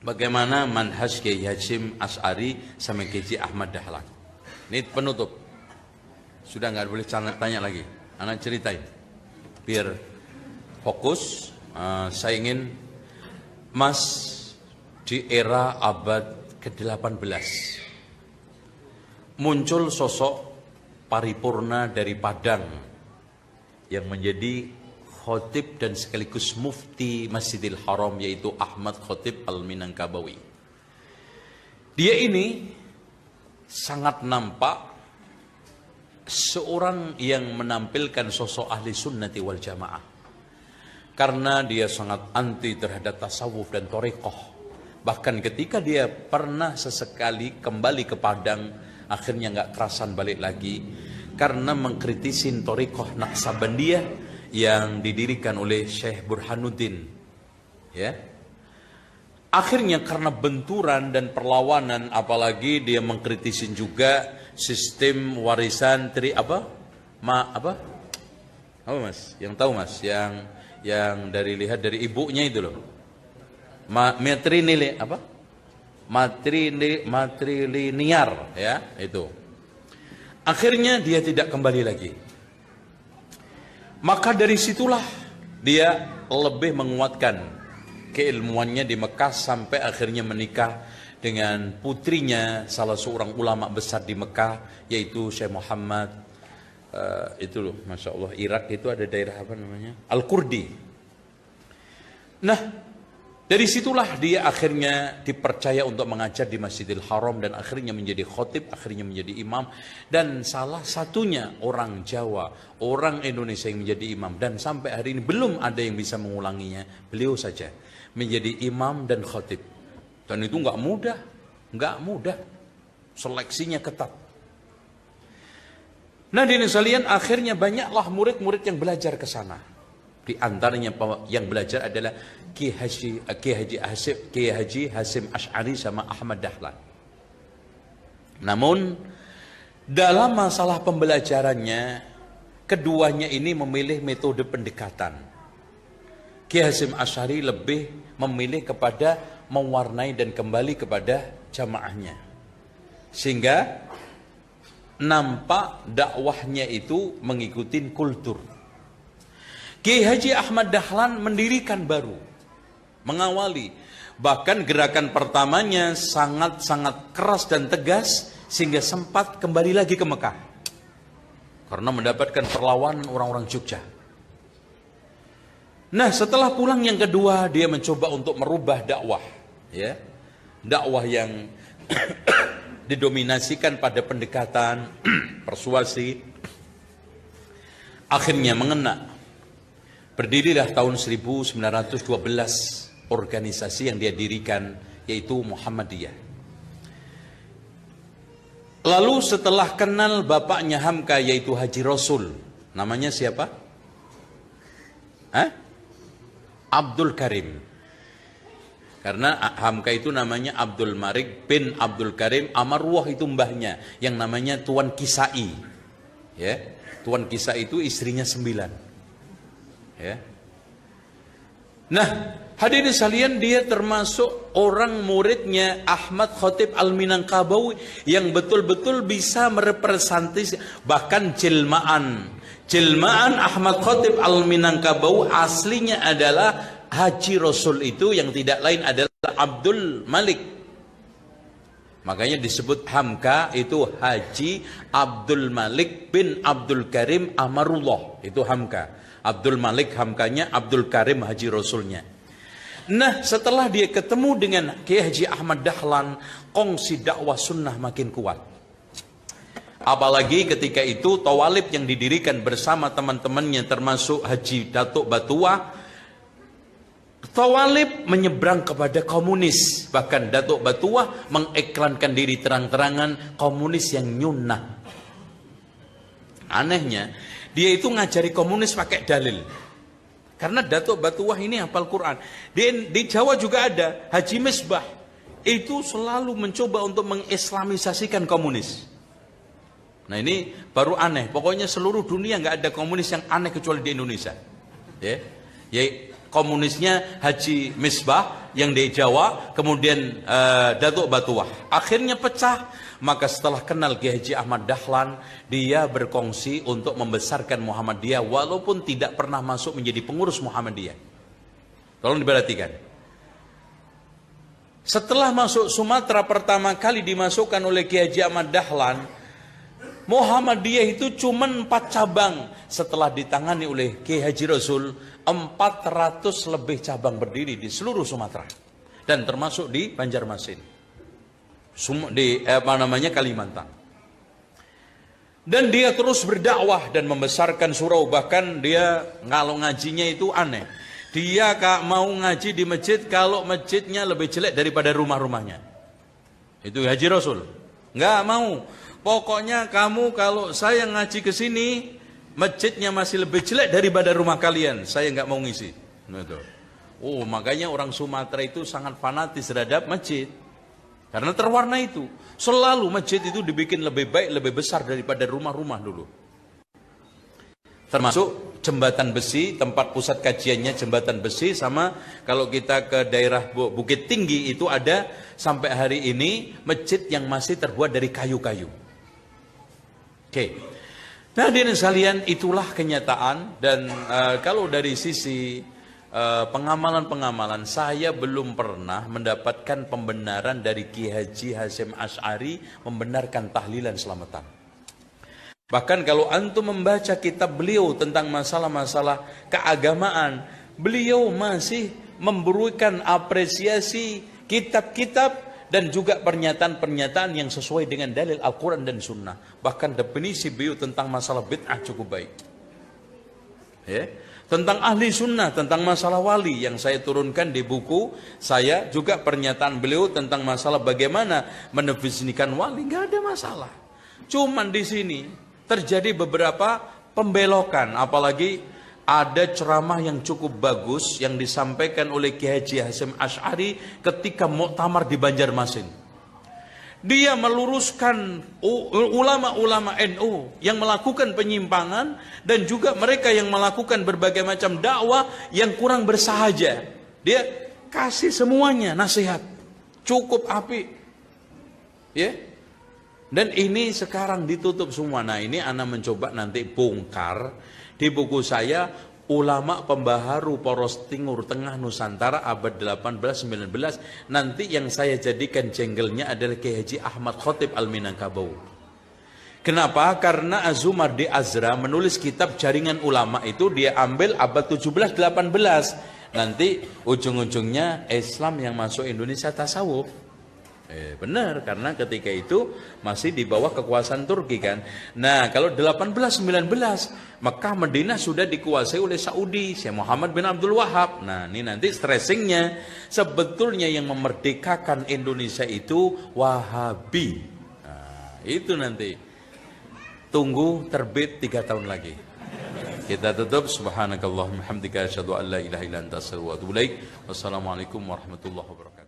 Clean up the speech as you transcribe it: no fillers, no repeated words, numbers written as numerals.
bagaimana manhaj Kiai Hasyim Asy'ari sama Kiai Ahmad Dahlan. Ini penutup. Sudah nggak boleh tanya lagi. Anak ceritain. Biar fokus. Saya ingin Mas di era abad ke-18 muncul sosok paripurna dari Padang yang menjadi khotib dan sekaligus mufti Masjidil Haram, yaitu Ahmad Khatib Al-Minangkabawi. Dia ini sangat nampak seorang yang menampilkan sosok ahli sunnati wal jamaah, karena dia sangat anti terhadap tasawuf dan thariqah. Bahkan ketika dia pernah sesekali kembali ke Padang, akhirnya nggak kerasan balik lagi karena mengkritisi thariqah Naqsabandiyah yang didirikan oleh Syekh Burhanuddin. Ya. Akhirnya karena benturan dan perlawanan, apalagi dia mengkritisi juga sistem warisan apa Mas? Yang tahu Mas? Yang lihat dari ibunya itu loh. Matrilinear ya, itu. Akhirnya dia tidak kembali lagi. Maka dari situlah dia lebih menguatkan keilmuannya di Mekah sampai akhirnya menikah dengan putrinya salah seorang ulama besar di Mekah, yaitu Syekh Muhammad itu loh, Masya Allah, Irak itu ada daerah apa namanya? Al-Kurdi. Nah, dari situlah dia akhirnya dipercaya untuk mengajar di Masjidil Haram dan akhirnya menjadi khotib, akhirnya menjadi imam, dan salah satunya orang Jawa, orang Indonesia yang menjadi imam, dan sampai hari ini belum ada yang bisa mengulanginya. Beliau saja menjadi imam dan khotib, dan itu nggak mudah, seleksinya ketat. Nah, di sekalian, akhirnya banyaklah murid-murid yang belajar ke sana. Di antaranya yang belajar adalah Kiai Haji Hasyim Asy'ari sama Ahmad Dahlan. Namun dalam masalah pembelajarannya, keduanya ini memilih metode pendekatan. Kiai Hasyim Asy'ari lebih memilih kepada mewarnai dan kembali kepada jamaahnya, sehingga nampak dakwahnya itu mengikuti kultur. Kiai Haji Ahmad Dahlan mendirikan baru, mengawali, bahkan gerakan pertamanya sangat-sangat keras dan tegas sehingga sempat kembali lagi ke Mekah karena mendapatkan perlawanan orang-orang Jogja. Nah, setelah pulang yang kedua, dia mencoba untuk merubah dakwah, ya, dakwah yang didominasikan pada pendekatan persuasi. Akhirnya mengena. Berdirilah tahun 1912 organisasi yang dia dirikan, yaitu Muhammadiyah. Lalu setelah kenal bapaknya Hamka, yaitu Haji Rasul, namanya siapa? Abdul Karim. Karena Hamka itu namanya Abdul Malik bin Abdul Karim, Amarwah itu mbahnya, yang namanya Tuan Kisai. Ya, Tuan Kisai itu istrinya 9. Ya. Nah, hadirin sekalian, dia termasuk orang muridnya Ahmad Khatib Al-Minangkabawi yang betul-betul bisa merepresentasi, bahkan jelmaan Ahmad Khatib Al-Minangkabawi aslinya adalah Haji Rasul, itu yang tidak lain adalah Abdul Malik. Makanya disebut Hamka itu Haji Abdul Malik bin Abdul Karim Amarullah. Itu Hamka. Abdul Malik Hamkanya, Abdul Karim Haji Rasulnya. Nah, setelah dia ketemu dengan Kiai Haji Ahmad Dahlan, kongsi dakwah sunnah makin kuat. Apalagi ketika itu tawalib yang didirikan bersama teman-temannya termasuk Haji Datuk Batua, tawalib menyeberang kepada komunis. Bahkan Datuk Batua mengiklankan diri terang-terangan komunis yang nyunnah. Anehnya, dia itu ngajari komunis pakai dalil. Karena Datuk Batuah ini hafal Quran. Di Jawa juga ada Haji Misbah. Itu selalu mencoba untuk mengislamisasikan komunis. Nah, ini baru aneh. Pokoknya seluruh dunia nggak ada komunis yang aneh kecuali di Indonesia. Ya, komunisnya Haji Misbah yang di Jawa, kemudian Datuk Batuah. Akhirnya pecah. Maka setelah kenal Kiai Haji Ahmad Dahlan, dia berkongsi untuk membesarkan Muhammadiyah walaupun tidak pernah masuk menjadi pengurus Muhammadiyah. Tolong diperhatikan. Setelah masuk Sumatera pertama kali dimasukkan oleh Kiai Haji Ahmad Dahlan, Muhammadiyah itu cuma 4 cabang. Setelah ditangani oleh Kiai Haji Rasul, 400 lebih cabang berdiri di seluruh Sumatera dan termasuk di Banjarmasin, di Kalimantan. Dan dia terus berdakwah dan membesarkan surau. Bahkan dia kalau ngajinya itu aneh. Dia mau ngaji di masjid kalau masjidnya lebih jelek daripada rumah-rumahnya. Itu Haji Rasul. Nggak mau. Pokoknya kamu kalau saya ngaji ke sini, masjidnya masih lebih jelek daripada rumah kalian, saya nggak mau ngisi. Oh, makanya orang Sumatera itu sangat fanatis terhadap masjid. Karena terwarna itu. Selalu masjid itu dibikin lebih baik, lebih besar daripada rumah-rumah dulu. Termasuk jembatan besi, tempat pusat kajiannya jembatan besi, sama kalau kita ke daerah Bukit Tinggi itu ada sampai hari ini masjid yang masih terbuat dari kayu-kayu. Oke. Nah, hadirin sekalian, itulah kenyataan. Dan kalau dari sisi pengamalan-pengamalan, saya belum pernah mendapatkan pembenaran dari Ki Haji Hasyim Asy'ari membenarkan tahlilan selamatan. Bahkan kalau antum membaca kitab beliau tentang masalah-masalah keagamaan, beliau masih memberikan apresiasi kitab-kitab dan juga pernyataan-pernyataan yang sesuai dengan dalil Al-Quran dan Sunnah. Bahkan definisi beliau tentang masalah bid'ah cukup baik. Ya. Tentang ahli sunnah, tentang masalah wali yang saya turunkan di buku saya, juga pernyataan beliau tentang masalah bagaimana mendefinisikan wali, nggak ada masalah. Cuman di sini terjadi beberapa pembelokan, apalagi ada ceramah yang cukup bagus yang disampaikan oleh Kiai Haji Hasyim Asy'ari ketika muktamar di Banjarmasin. Dia meluruskan ulama-ulama NU yang melakukan penyimpangan dan juga mereka yang melakukan berbagai macam dakwah yang kurang bersahaja. Dia kasih semuanya nasihat. Cukup apik. Ya. Dan ini sekarang ditutup semua. Nah, ini ana mencoba nanti bongkar di buku saya Ulama Pembaharu Poros Timur Tengah Nusantara abad 18-19. Nanti yang saya jadikan jenggelnya adalah Kiai Haji Ahmad Khotib Al-Minangkabau. Kenapa? Karena Azumardi Azra menulis kitab Jaringan Ulama itu dia ambil abad 17-18. Nanti ujung-ujungnya Islam yang masuk Indonesia tasawuf. Benar, karena ketika itu masih di bawah kekuasaan Turki kan. Nah, kalau 18-19 Mekah Madinah sudah dikuasai oleh Saudi, Syekh Muhammad bin Abdul Wahab. Nah, ini nanti stressingnya sebetulnya yang memerdekakan Indonesia itu Wahabi. Nah, itu nanti tunggu terbit 3 tahun lagi. Kita tutup. Subhanakallahumma hamdika asyhadu an la ilaha illa anta astaghfiruka wa atubu ilaik. Wassalamualaikum warahmatullahi wabarakatuh.